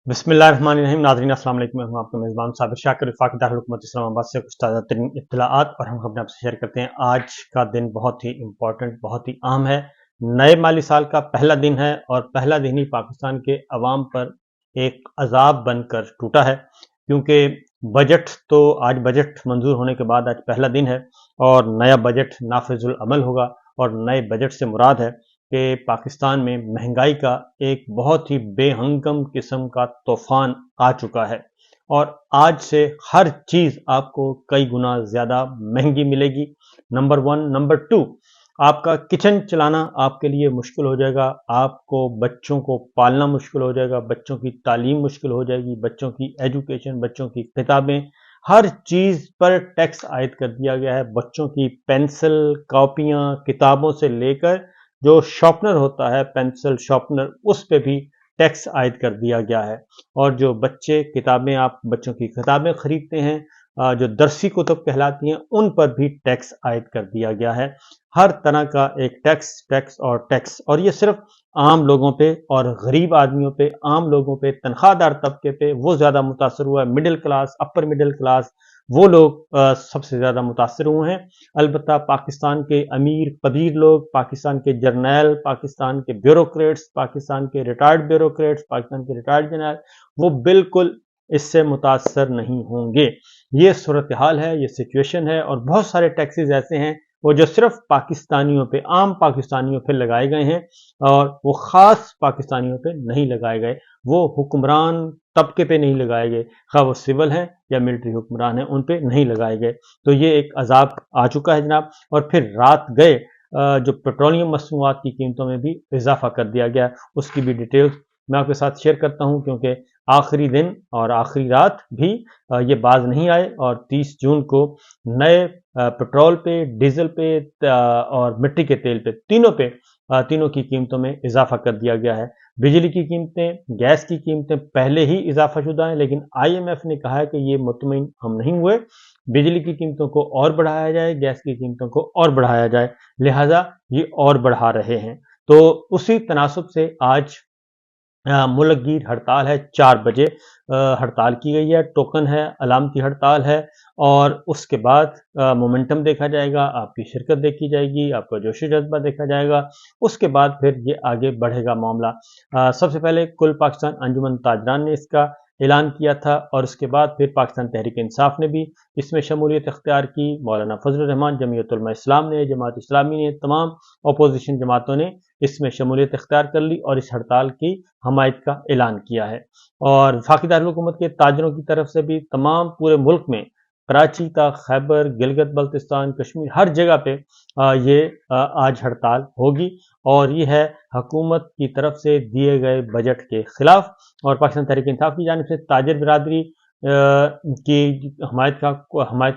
बिस्मिल्लाहिर्रहमानिर्रहीम। नाज़रीन अस्सलाम वालेकुम। मैं हूं आपका मेज़बान साबिर शाकिर, वफाकी दारुल हुकूमत इस्लामाबाद से कुछ ताज़ा तरीन इत्तलाआत और हम अपने आपसे शेयर करते हैं। आज का दिन बहुत ही इंपॉर्टेंट, बहुत ही अहम है। नए माली साल का पहला दिन है और पहला दिन ही पाकिस्तान के अवाम पर एक अजाब बनकर टूटा है, क्योंकि बजट मंजूर होने के बाद आज पहला दिन है और नया बजट नाफिजुल अमल होगा। और नए बजट से मुराद है कि पाकिस्तान में महंगाई का एक बहुत ही बेहंगम किस्म का तूफान आ चुका है और आज से हर चीज आपको कई गुना ज्यादा महंगी मिलेगी। Number one. नंबर टू, आपका किचन चलाना आपके लिए मुश्किल हो जाएगा, आपको बच्चों को पालना मुश्किल हो जाएगा, बच्चों की तालीम मुश्किल हो जाएगी, बच्चों की एजुकेशन, बच्चों की किताबें, हर चीज पर टैक्स आयद कर दिया गया है। बच्चों की पेंसिल, कॉपियां, किताबों से लेकर जो शॉर्पनर होता है, पेंसिल शॉर्पनर, उस पे भी टैक्स आयद कर दिया गया है। और जो आप बच्चों की किताबें खरीदते हैं, जो दरसी कुतुब कहलाती हैं, उन पर भी टैक्स आयद कर दिया गया है। हर तरह का एक टैक्स टैक्स और टैक्स। और ये सिर्फ आम लोगों पे और गरीब आदमियों पे, आम लोगों पे, तनख्वाहदार तबके पे वो ज्यादा मुतासर हुआ है। Middle class, upper middle class, वो लोग सबसे ज्यादा मुतासर हुए हैं। अलबत्ता पाकिस्तान के अमीर कबीर लोग, पाकिस्तान के जर्नैल, पाकिस्तान के ब्यूरोक्रेट्स, पाकिस्तान के रिटायर्ड ब्यूरोक्रेट्स, पाकिस्तान के रिटायर्ड जर्नैल, वो बिल्कुल इससे मुतासर नहीं होंगे। ये सूरत हाल है, ये सिचुएशन है। और बहुत सारे टैक्सेस ऐसे हैं वो जो सिर्फ पाकिस्तानियों पे, आम पाकिस्तानियों पे लगाए गए हैं और वो खास पाकिस्तानियों पे नहीं लगाए गए, वो हुक्मरान तबके पे नहीं लगाए गए, खा वो सिविल हैं या मिलिट्री हुक्मरान हैं, उन पे नहीं लगाए गए। तो ये एक अजाब आ चुका है जनाब। और फिर रात गए जो पेट्रोलियम मसनूआत की कीमतों में भी इजाफा कर दिया गया, उसकी भी डिटेल्स मैं आपके साथ शेयर करता हूं, क्योंकि आखिरी दिन और आखिरी रात भी ये बाज नहीं आए और 30 जून को नए पेट्रोल पे, डीजल पे और मिट्टी के तेल पे, तीनों की कीमतों में इजाफा कर दिया गया है। बिजली की कीमतें, गैस की कीमतें पहले ही इजाफा शुदा हैं, लेकिन IMF ने कहा है कि ये मुतमईन हम नहीं हुए, बिजली की कीमतों को और बढ़ाया जाए, गैस की कीमतों को और बढ़ाया जाए, लिहाजा ये और बढ़ा रहे हैं। तो उसी तनासब से आज मुल्कगीर हड़ताल है। 4 बजे हड़ताल की गई है, टोकन है, अलामती हड़ताल है। और उसके बाद मोमेंटम देखा जाएगा, आपकी शिरकत देखी जाएगी, आपका जोश जज्बा देखा जाएगा। उसके बाद फिर ये आगे बढ़ेगा मामला। सबसे पहले कुल पाकिस्तान अंजुमन ताजरान ने इसका ऐलान किया था और उसके बाद फिर पाकिस्तान तहरीक इंसाफ ने भी इसमें शमूलियत इख्तियार की। मौलाना फजल रहमान, जमीयत उलमा इस्लाम ने, जमात इस्लामी ने, तमाम अपोजिशन जमातों ने इसमें शमूलियत इख्तियार कर ली और इस हड़ताल की हमायत का ऐलान किया है। और वफाकी दारुल हुकूमत के ताजरों की तरफ से भी तमाम पूरे मुल्क में, कराची तक, खैबर, गिलगित बल्तिस्तान, कश्मीर, हर जगह पे ये आज हड़ताल होगी। और ये है हुकूमत की तरफ से दिए गए बजट के खिलाफ। और पाकिस्तान तहरीक इंसाफ की जानिब से ताजर बिरादरी की हमायत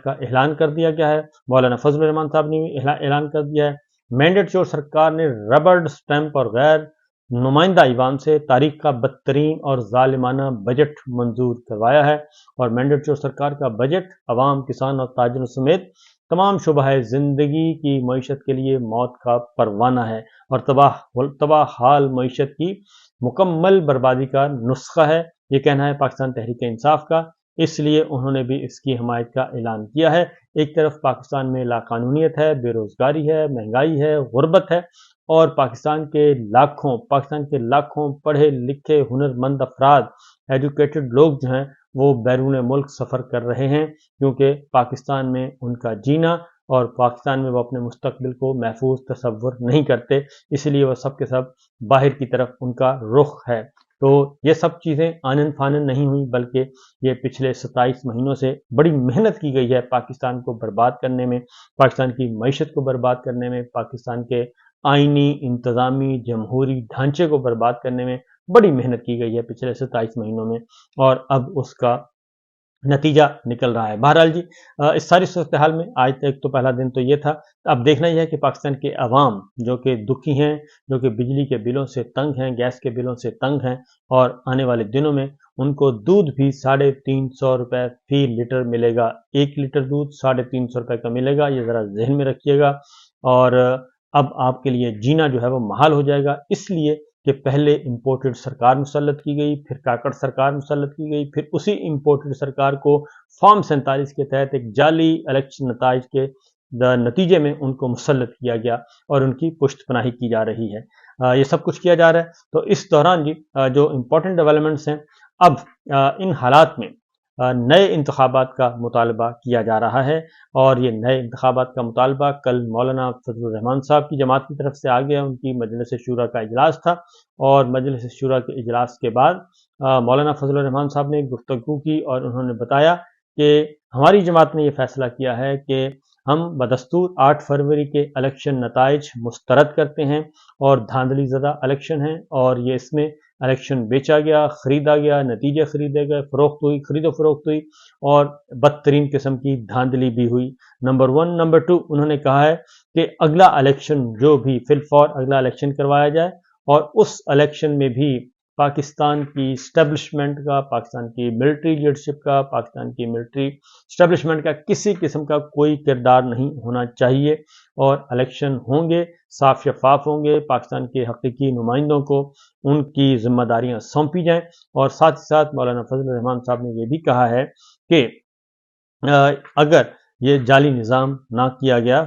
का ऐलान कर दिया गया है। मौलाना फजल रहमान साहब ने भी ऐलान कर दिया है। मैंडेट जो सरकार ने रबड़ स्टैंप और गैर नुमाइंदा ईवान से तारीख का बदतरीन और जालिमाना बजट मंजूर करवाया है। और मैंडेट जो सरकार का बजट अवाम, किसान और ताजरों समेत तमाम शुबह जिंदगी की मईशत के लिए मौत का परवाना है और तबाह हाल मईशत की मुकम्मल बर्बादी का नुस्खा है, ये कहना है पाकिस्तान तहरीक इंसाफ का। इसलिए उन्होंने भी इसकी हमायत का ऐलान किया है। एक तरफ पाकिस्तान में लाकानूनियत है, बेरोजगारी है, महंगाई है, गुर्बत है और पाकिस्तान के लाखों पढ़े लिखे हुनरमंद अफराद, एजुकेटेड लोग जो हैं, वो बैरून मुल्क सफ़र कर रहे हैं, क्योंकि पाकिस्तान में उनका जीना और पाकिस्तान में वो अपने मुस्तकबिल को महफूज तसव्वुर नहीं करते, इसलिए वह सब के सब बाहर की तरफ उनका रुख है। तो ये सब चीज़ें आनन फानन नहीं हुई, बल्कि ये पिछले 27 महीनों से बड़ी मेहनत की गई है पाकिस्तान को बर्बाद करने में, पाकिस्तान की मईशत को बर्बाद करने में, पाकिस्तान के आइनी, इंतज़ामी, जमहूरी ढांचे को बर्बाद करने में बड़ी मेहनत की गई है पिछले 27 महीनों में और अब उसका नतीजा निकल रहा है। बहरहाल जी, इस सारी सूरत हाल में आज तक तो पहला दिन तो ये था। अब देखना यह है कि पाकिस्तान के अवाम जो कि दुखी हैं, जो कि बिजली के बिलों से तंग हैं, गैस के बिलों से तंग हैं और आने वाले दिनों में उनको दूध भी 350 रुपये फी लीटर मिलेगा। 1 लीटर दूध 350 रुपये का मिलेगा, ये ज़रा जहन में रखिएगा। और अब आपके लिए जीना जो है वो महाल हो जाएगा, इसलिए کہ پہلے امپورٹڈ سرکار مسلط کی گئی، پھر کاکڑ سرکار مسلط کی گئی، پھر اسی امپورٹڈ سرکار کو فارم 47 کے تحت ایک جعلی الیکشن نتائج کے نتیجے میں ان کو مسلط کیا گیا اور ان کی پشت پناہی کی جا رہی ہے۔ یہ سب کچھ کیا جا رہا ہے۔ تو اس دوران جو امپورٹنٹ ڈیولپمنٹس ہیں، اب ان حالات میں نئے انتخابات کا مطالبہ کیا جا رہا ہے، اور یہ نئے انتخابات کا مطالبہ کل مولانا فضل الرحمان صاحب کی جماعت کی طرف سے آ گیا۔ ان کی مجلس شورا کا اجلاس تھا، اور مجلس شورا کے اجلاس کے بعد مولانا فضل الرحمان صاحب نے گفتگو کی، اور انہوں نے بتایا کہ ہماری جماعت نے یہ فیصلہ کیا ہے کہ ہم بدستور 8 فروری کے الیکشن نتائج مسترد کرتے ہیں، اور دھاندلی زدہ الیکشن ہیں، اور یہ اس میں الیکشن بیچا گیا، خریدا گیا، نتیجے خریدے گئے، فروخت ہوئی، خرید و فروخت ہوئی، اور بدترین قسم کی دھاندلی بھی ہوئی۔ نمبر 1۔ نمبر 2، انہوں نے کہا ہے کہ اگلا الیکشن جو بھی فی الفور اگلا الیکشن کروایا جائے، اور اس الیکشن میں بھی پاکستان کی اسٹیبلشمنٹ کا، پاکستان کی ملٹری لیڈرشپ کا، پاکستان کی ملٹری اسٹیبلشمنٹ کا کسی قسم کا کوئی کردار نہیں ہونا چاہیے، اور الیکشن ہوں گے صاف شفاف ہوں گے، پاکستان کے حقیقی نمائندوں کو ان کی ذمہ داریاں سونپی جائیں۔ اور ساتھ ہی ساتھ مولانا فضل الرحمان صاحب نے یہ بھی کہا ہے کہ اگر یہ جعلی نظام نہ کیا گیا،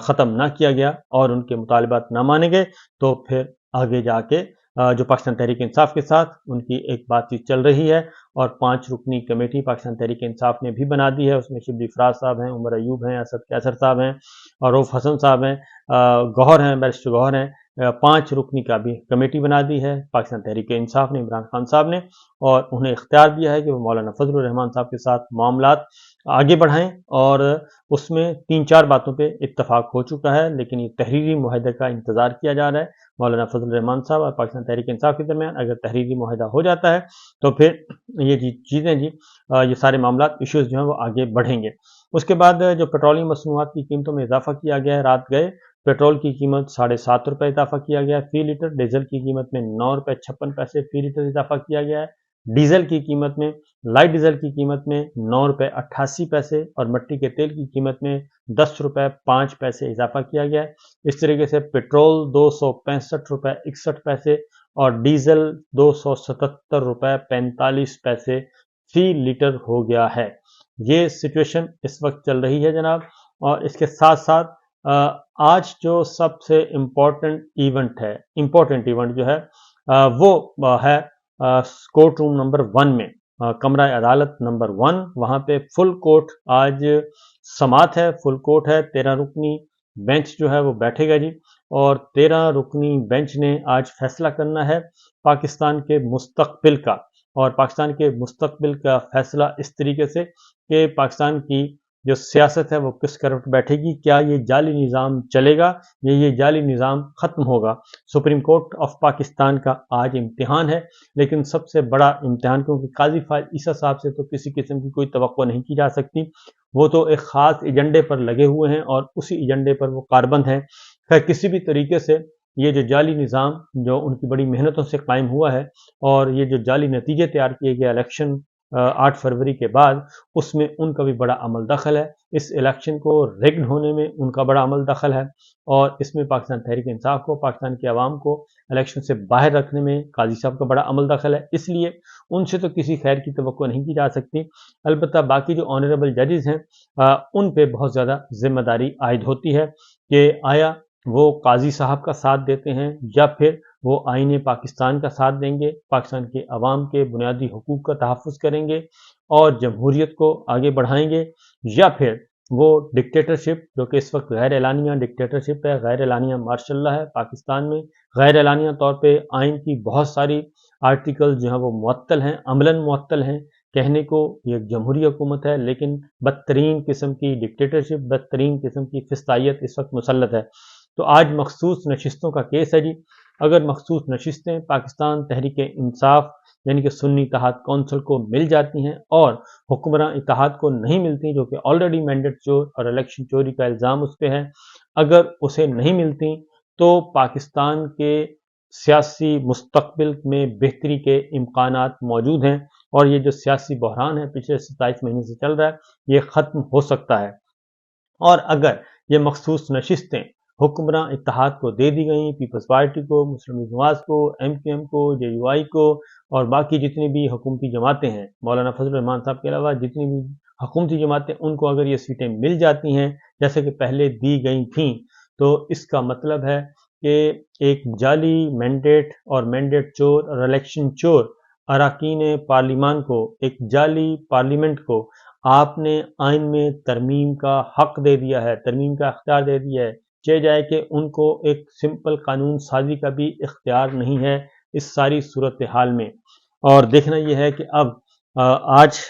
ختم نہ کیا گیا، اور ان کے مطالبات نہ مانے گئے، تو پھر آگے جا کے جو پاکستان تحریک انصاف کے ساتھ ان کی ایک بات چیت چل رہی ہے، اور 5 رکنی کمیٹی پاکستان تحریک انصاف نے بھی بنا دی ہے۔ اس میں شبلی فراز صاحب ہیں، عمر ایوب ہیں، اسد کیسر صاحب ہیں، اور رؤف حسن صاحب ہیں، گوہر ہیں، بیرسٹر گوہر ہیں۔ 5 رکنی کا بھی کمیٹی بنا دی ہے پاکستان تحریک انصاف نے، عمران خان صاحب نے، اور انہیں اختیار دیا ہے کہ وہ مولانا فضل الرحمان صاحب کے ساتھ معاملات آگے بڑھائیں، اور اس میں 3-4 باتوں پہ اتفاق ہو چکا ہے، لیکن یہ تحریری معاہدے کا انتظار کیا جا رہا ہے مولانا فضل الرحمان صاحب اور پاکستان تحریک انصاف کے درمیان۔ اگر تحریری معاہدہ ہو جاتا ہے تو پھر یہ چیزیں یہ سارے معاملات، ایشوز جو ہیں وہ آگے بڑھیں گے۔ اس کے بعد جو پیٹرولیم مصنوعات کی قیمتوں میں اضافہ کیا گیا ہے، رات گئے پیٹرول کی قیمت 7.5 روپے اضافہ کیا گیا ہے فی لیٹر، ڈیزل کی قیمت میں 9.56 روپے فی لیٹر اضافہ کیا گیا ہے، ڈیزل کی قیمت میں، لائٹ ڈیزل کی قیمت میں 9.88 روپے، اور مٹی کے تیل کی قیمت میں 10.05 روپے اضافہ کیا گیا ہے۔ اس طریقے سے پیٹرول 265 روپے 61 پیسے اور ڈیزل 277 روپے 45 پیسے فی لیٹر ہو گیا ہے۔ یہ سچویشن اس وقت چل رہی ہے جناب۔ اور اس کے ساتھ ساتھ آج جو سب سے امپورٹنٹ ایونٹ جو ہے وہ ہے کورٹ روم نمبر 1 میں، کمرہ عدالت نمبر 1، وہاں پہ فل کورٹ آج سماعت ہے، فل کورٹ ہے، 13 رکنی بینچ جو ہے وہ بیٹھے گا اور 13 رکنی بینچ نے آج فیصلہ کرنا ہے پاکستان کے مستقبل کا، اور پاکستان کے مستقبل کا فیصلہ اس طریقے سے کہ پاکستان کی جو سیاست ہے وہ کس کروٹ بیٹھے گی، کیا یہ جعلی نظام چلے گا یا یہ جعلی نظام ختم ہوگا۔ سپریم کورٹ آف پاکستان کا آج امتحان ہے، لیکن سب سے بڑا امتحان، کیونکہ قاضی فائز عیسیٰ صاحب سے تو کسی قسم کی کوئی توقع نہیں کی جا سکتی، وہ تو ایک خاص ایجنڈے پر لگے ہوئے ہیں اور اسی ایجنڈے پر وہ کاربند ہیں۔ کسی بھی طریقے سے یہ جو جعلی نظام جو ان کی بڑی محنتوں سے قائم ہوا ہے، اور یہ جو جعلی نتیجے تیار کیے گئے الیکشن 8 فروری کے بعد، اس میں ان کا بھی بڑا عمل دخل ہے، اس الیکشن کو ریگڈ ہونے میں ان کا بڑا عمل دخل ہے، اور اس میں پاکستان تحریک انصاف کو، پاکستان کے عوام کو الیکشن سے باہر رکھنے میں قاضی صاحب کا بڑا عمل دخل ہے۔ اس لیے ان سے تو کسی خیر کی توقع نہیں کی جا سکتی، البتہ باقی جو آنریبل ججز ہیں ان پہ بہت زیادہ ذمہ داری عائد ہوتی ہے کہ آیا وہ قاضی صاحب کا ساتھ دیتے ہیں یا پھر وہ آئین پاکستان کا ساتھ دیں گے، پاکستان کے عوام کے بنیادی حقوق کا تحفظ کریں گے اور جمہوریت کو آگے بڑھائیں گے، یا پھر وہ ڈکٹیٹرشپ جو کہ اس وقت غیر اعلانیہ ڈکٹیٹرشپ ہے، غیر اعلانیہ مارشل لا ہے پاکستان میں، غیر اعلانیہ طور پہ آئین کی بہت ساری آرٹیکل جو ہیں وہ معطل ہیں، عملاً معطل ہیں، کہنے کو یہ ایک جمہوری حکومت ہے لیکن بدترین قسم کی ڈکٹیٹرشپ، بدترین قسم کی فسطائیت اس وقت مسلط ہے۔ تو آج مخصوص نشستوں کا کیس ہے اگر مخصوص نشستیں پاکستان تحریک انصاف یعنی کہ سنی اتحاد کونسل کو مل جاتی ہیں اور حکمراں اتحاد کو نہیں ملتی، جو کہ آلریڈی مینڈیٹ چور اور الیکشن چوری کا الزام اس پہ ہے، اگر اسے نہیں ملتی تو پاکستان کے سیاسی مستقبل میں بہتری کے امکانات موجود ہیں، اور یہ جو سیاسی بحران ہے پچھلے 27 مہینے سے چل رہا ہے یہ ختم ہو سکتا ہے۔ اور اگر یہ مخصوص نشستیں हुक्मरान इत्तेहाद को दे दी गई, पीपल्स पार्टी को, मुस्लिम लीग नवाज को, MQM को, JUI को और बाकी जितनी भी हुकूमती जमातें हैं, मौलाना फजल रहमान साहब के अलावा जितनी भी हुकूमती जमातें, उनको अगर ये सीटें मिल जाती हैं जैसे कि पहले दी गई थीं, तो इसका मतलब है कि एक जाली मैंडेट और मैंडेट चोर और इलेक्शन चोर अरकान पार्लिमान को, एक जाली पार्लियामेंट को आपने आइन में तरमीम का हक दे दिया है, तरमीम का अख्तियार दे दिया है। चाहे जाए कि उनको एक सिंपल कानून साजी का भी इख्तियार नहीं है इस सारी सूरत हाल में। और देखना यह है कि अब आज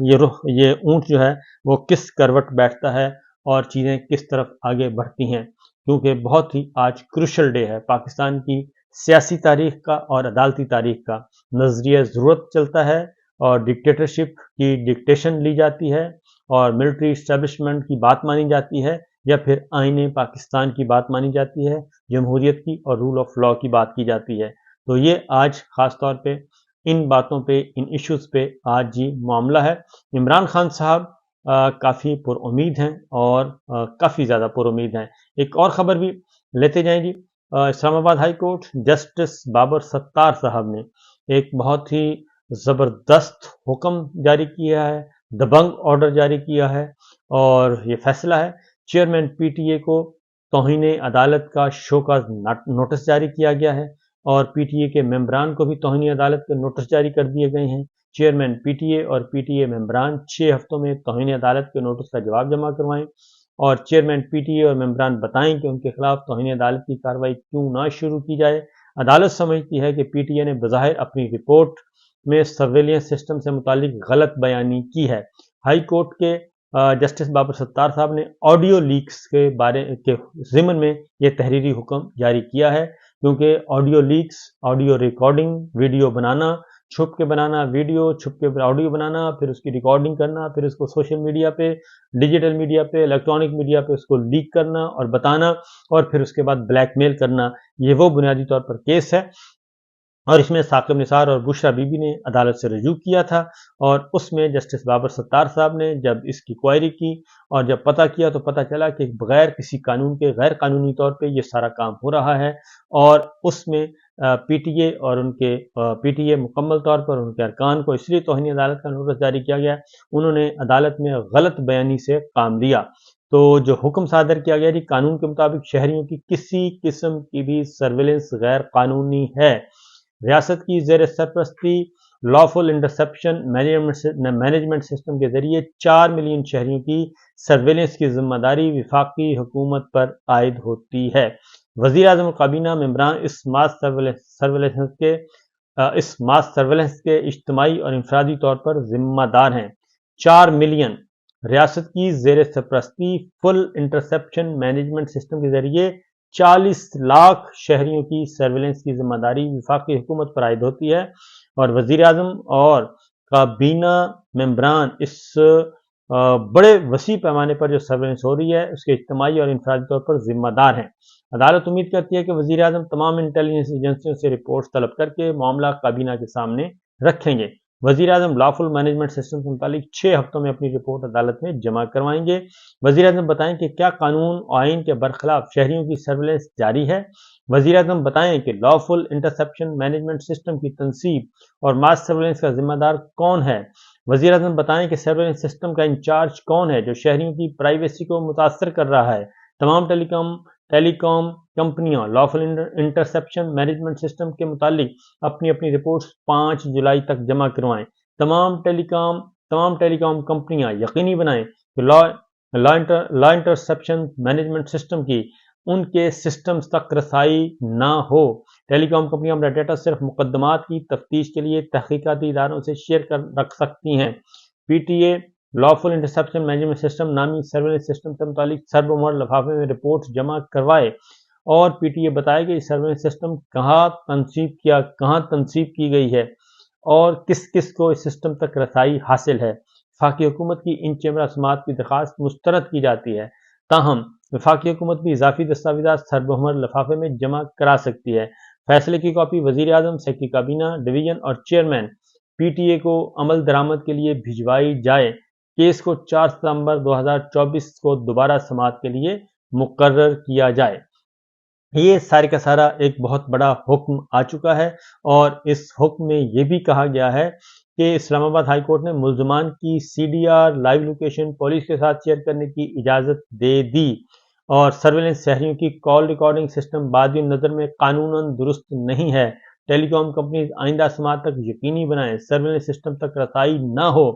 ये ऊंट जो है वो किस करवट बैठता है और चीज़ें किस तरफ आगे बढ़ती हैं, क्योंकि बहुत ही आज क्रूशल डे है पाकिस्तान की सियासी तारीख का और अदालती तारीख का। नजरिया ज़रूरत चलता है और डिक्टेटरशिप की डिक्टेशन ली जाती है और मिलिट्री इस्टेब्लिशमेंट की बात मानी जाती है, या फिर आईने पाकिस्तान की बात मानी जाती है, जमहूरियत की और रूल ऑफ लॉ की बात की जाती है। तो ये आज ख़ास तौर पे इन बातों पे, इन इश्यूज़ पे आज ये मामला है। इमरान खान साहब काफ़ी पुरुम्मीद हैं और काफ़ी ज़्यादा पुरुम्मीद हैं। एक और ख़बर भी लेते जाएं जी। Islamabad high court justice Babar Sattar साहब ने एक बहुत ही ज़बरदस्त हुक्म जारी किया है, दबंग ऑर्डर जारी किया है, और ये फैसला है चेयरमैन PTA को तौहीन अदालत का शोकॉज नोटिस जारी किया गया है और PTA के मेंबरान को भी तौहीन अदालत के नोटिस जारी कर दिए गए हैं। चेयरमैन PTA और PTA मेंबरान 6 हफ्तों में तौहीन अदालत के नोटिस का जवाब जमा करवाएं और चेयरमैन PTA और मेंबरान बताएं कि उनके खिलाफ तौहीन अदालत की कार्रवाई क्यों ना शुरू की जाए। अदालत समझती है कि PTA ने बज़ाहिर अपनी रिपोर्ट में सर्वेलियंस सिस्टम से मुतालिक गलत बयानी की है। हाई कोर्ट के जस्टिस बाबर सत्तार साहब ने ऑडियो लीक्स के बारे के ज़िमन में ये तहरीरी हुक्म जारी किया है, क्योंकि audio leaks, audio recording, video बनाना, छुप के बनाना वीडियो, छुप के ऑडियो बनाना, फिर उसकी रिकॉर्डिंग करना, फिर उसको सोशल मीडिया पे, डिजिटल मीडिया पे, इलेक्ट्रॉनिक मीडिया पे उसको लीक करना और बताना और फिर उसके बाद ब्लैकमेल करना, ये वो बुनियादी तौर पर केस है। और इसमें साकिब निसार और बुशरा बीबी ने अदालत से रजू किया था और उसमें जस्टिस बाबर सत्तार साहब ने जब इसकी क्वायरी की और जब पता किया तो पता चला कि बगैर किसी कानून के गैर कानूनी तौर पे ये सारा काम हो रहा है और उसमें PTA और उनके PTA मुकम्मल तौर पर उनके अरकान को इसलिए तौहीन अदालत का नोटिस जारी किया गया, उन्होंने अदालत में गलत बयानी से काम लिया। तो जो हुक्म सादर किया गया जी, कानून के मुताबिक शहरियों की किसी किस्म की भी सर्वेलेंस गैर कानूनी है। रियासत की ज़ेर सरपरस्ती लॉफुल इंटरसेप्शन मैनेजमेंट सिस्टम के जरिए 4 मिलियन शहरियों की सर्वेलेंस की जिम्मेदारी विफाकी हुकूमत पर आयद होती है। वज़ीर आज़म काबीना मेंबरान इस मास सर्वेलेंस के इज्तिमाई और इंफरादी तौर पर जिम्मेदार हैं। 4 मिलियन रियासत की ज़ेर सरपरस्ती फुल इंटरसेप्शन मैनेजमेंट सिस्टम के जरिए 40 लाख शहरियों की सर्वेलेंस की जिम्मेदारी विफाकी हुकूमत पर आयद होती है और वज़ीर आज़म और काबीना मेंबरान इस बड़े वसी पैमाने पर जो सर्वेलेंस हो रही है उसके इज्तिमाई और इंफरादी तौर पर जिम्मेदार हैं। अदालत उम्मीद करती है कि वज़ीर आज़म तमाम इंटेलिजेंस एजेंसियों से रिपोर्ट तलब करके मामला काबीना के सामने रखेंगे। वज़ीर आज़म लॉफुल मैनेजमेंट सिस्टम से मुतालिक 6 हफ्तों में अपनी रिपोर्ट अदालत में जमा करवाएंगे। वज़ीर आज़म बताएं कि क्या कानून और आइन के बरखिलाफ शहरियों की सर्वेलेंस जारी है। वज़ीर आज़म बताएं कि लॉफुल इंटरसेप्शन मैनेजमेंट सिस्टम की तनसीब और मास सर्वेलेंस का जिम्मेदार कौन है। वज़ीर आज़म बताएं कि सर्वेलेंस सिस्टम का इंचार्ज कौन है जो शहरियों की प्राइवेसी को मुतासर कर रहा है। तमाम टेलीकॉम कंपनियां लॉफुल इंटरसेप्शन मैनेजमेंट सिस्टम के मुतालिक अपनी अपनी रिपोर्ट्स 5 जुलाई तक जमा करवाएं। तमाम टेलीकॉम कंपनियां यकीनी बनाएं कि लॉ इंटरसेप्शन मैनेजमेंट सिस्टम की उनके सिस्टम्स तक रसाई ना हो। टेलीकॉम कंपनियां अपना डाटा सिर्फ मुकदमात की तफ्तीश के लिए तहकीकाती इदारों से शेयर कर रख सकती हैं। PTA lawful interception management system नामी सर्वेलेंस सिस्टम से मुतालिक सर्वमोहर लिफाफे में रिपोर्ट जमा करवाए और PTA बताया कि सर्वेलेंस सिस्टम कहाँ तनसीब की गई है और किस किस को इस सिस्टम तक रसाई हासिल है। वफाकी हुकूमत की इन चेमरा समात की दरख्वास्त मुस्तरद की जाती है, ताहम वफाकी हुकूमत भी इजाफी दस्तावेज़ात सर्वमोहर लिफाफे में जमा करा सकती है। फैसले की कॉपी वज़ीर आज़म, सेक्रेटरी काबीना, डिवीजन और चेयरमैन PTA को अमल दरामद के लिए भिजवाई जाए। केस को 4 सितंबर 2024 को दोबारा समात के लिए मुकर्रर किया जाए। ये सारे का सारा एक बहुत बड़ा हुक्म आ चुका है और इस हुक्म में ये भी कहा गया है कि इस्लामाबाद हाई कोर्ट ने मुल्जमान की सीडीआर लाइव लोकेशन पुलिस के साथ शेयर करने की इजाज़त दे दी और सर्वेलेंस शहरियों की कॉल रिकॉर्डिंग सिस्टम बाद नज़र में कानूनन दुरुस्त नहीं है। टेलीकॉम कंपनीज आइंदा समात तक यकीनी बनाएं सर्वेलेंस सिस्टम तक रसाई न हो।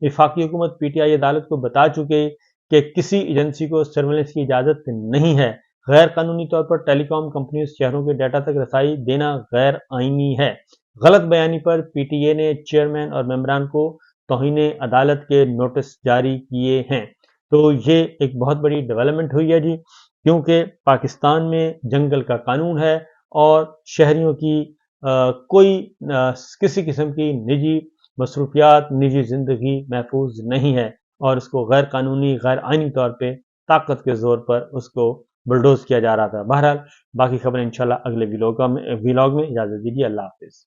वफाकी हुकूमत पीटीआई अदालत को बता चुके कि किसी एजेंसी को सर्वेलेंस की इजाज़त नहीं है। गैर कानूनी तौर पर टेलीकॉम कंपनी शहरों के डाटा तक रसाई देना गैर आईनी है। गलत बयानी पर पीटीए ने चेयरमैन और मेंबरान को तौहीने अदालत के नोटिस जारी किए हैं। तो ये एक बहुत बड़ी डेवलपमेंट हुई है जी, क्योंकि पाकिस्तान में जंगल का कानून है और शहरियों की कोई किसी किस्म की निजी मसरूफियात, निजी जिंदगी महफूज नहीं है और उसको गैर कानूनी गैर आइनी तौर पे ताकत के जोर पर उसको बुलडोज किया जा रहा था। बहरहाल बाकी खबरें इंशाल्लाह अगले व्लॉग में। इजाज़त दीजिए, अल्लाह हाफिज़।